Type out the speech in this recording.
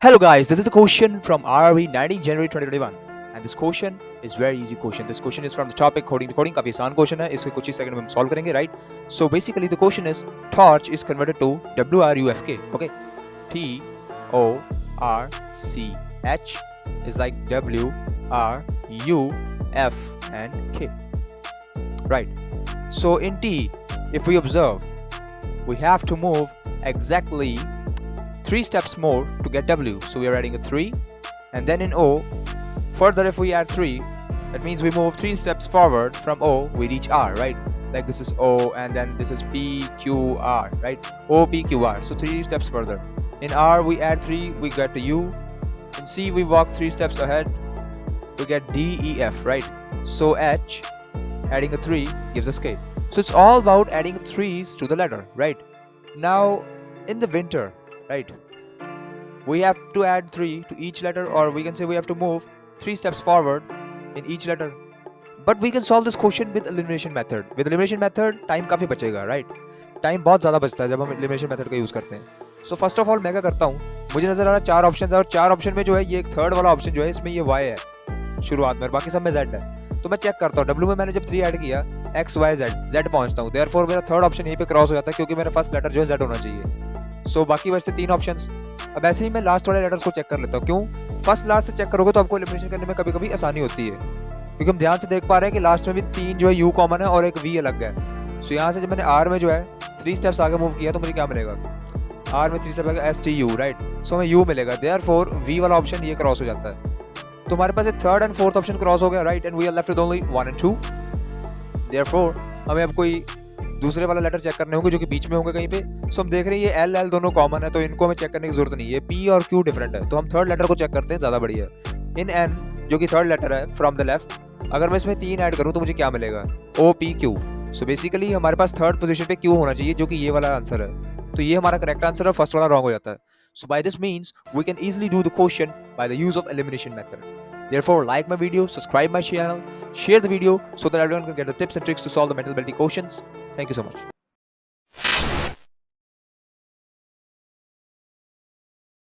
Hello guys, this is a question from RRB 19 January 2021 and this question is very easy question. This question is from the topic coding काफी आसान question है. इसको कुछ ही second में हम solve करेंगे, right? So basically the question is torch is converted to WRUFK. Okay, T O R C H is like W R U F and K, right? So in T, if we observe, we have to move exactly 3 steps more to get W. So we are adding a 3. And then in O, further if we add 3, that means we move 3 steps forward. From O, we reach R, right? Like this is O and then this is P, Q, R, right? O, P, Q, R. So 3 steps further. In R, we add 3, we get to U. In C, we walk 3 steps ahead, we get D, E, F, right? So H, adding a 3 gives us K. So it's all about adding 3's to the letter, right? Now, in the winter, right, we have to add 3 to each letter, or we can say we have to move 3 steps forward in each letter. But we can solve this question with elimination method. With elimination method, time काफी बचेगा, right? Time बहुत ज़्यादा बचता है जब हम elimination method का use करते हैं. So first of all मैं क्या करता हूँ, मुझे नज़र आ रहा है 4 ऑप्शन है और 4 ऑप्शन में जो है ये एक थर्ड वाला ऑप्शन जो है इसमें ये Y है शुरुआत में और बाकी सब में Z है. तो मैं चेक करता हूँ W में मैंने जब 3 ऐड किया X Y Z पहुँचता हूँ. Therefore मेरा थर्ड ऑप्शन यहीं पे क्रॉस हो जाता है क्योंकि मेरा फर्स्ट लेटर जो है Z होना चाहिए. सो बाकी वैसे 3 ऑप्शंस. अब ऐसे ही मैं लास्ट वाले लेटर्स को चेक कर लेता हूँ. क्यों? फर्स्ट लास्ट से चेक करोगे तो आपको एलिमिनेशन करने में कभी कभी आसानी होती है क्योंकि हम ध्यान से देख पा रहे हैं कि लास्ट में भी 3 जो है U कॉमन है और एक V अलग है. सो यहाँ से जब मैंने R में जो है 3 स्टेप्स आगे मूव किया तो मुझे क्या मिलेगा? R में 3 स्टेप आगे STU, राइट? सो हमें U मिलेगा. देयरफॉर V वाला ऑप्शन ये क्रॉस हो जाता है. तो हमारे पास third and fourth option cross हो गया, right? And we are left with only 1 and 2. Therefore हमें अब कोई दूसरे वाला लेटर चेक करने होंगे जो कि बीच में होंगे कहीं पे. सो हम देख रहे हैं ये L दोनों कॉमन है तो इनको हमें चेक करने की जरूरत नहीं है. P और Q डिफरेंट है तो हम थर्ड लेटर को चेक करते हैं, ज़्यादा बढ़िया है. इन N जो कि थर्ड लेटर है फ्रॉम द लेफ्ट, अगर मैं इसमें 3 ऐड करूँ तो मुझे क्या मिलेगा? O P Q. So basically हमारे पास थर्ड पोजीशन पे Q होना चाहिए जो कि ये वाला आंसर है. तो ये हमारा करेक्ट आंसर है, फर्स्ट वाला रॉन्ग हो जाता है. So by this means we can easily do the question by the use of elimination method. Therefore, like my video, subscribe my channel, share the video so that everyone can get the tips and tricks to solve the mental ability questions. Thank you so much.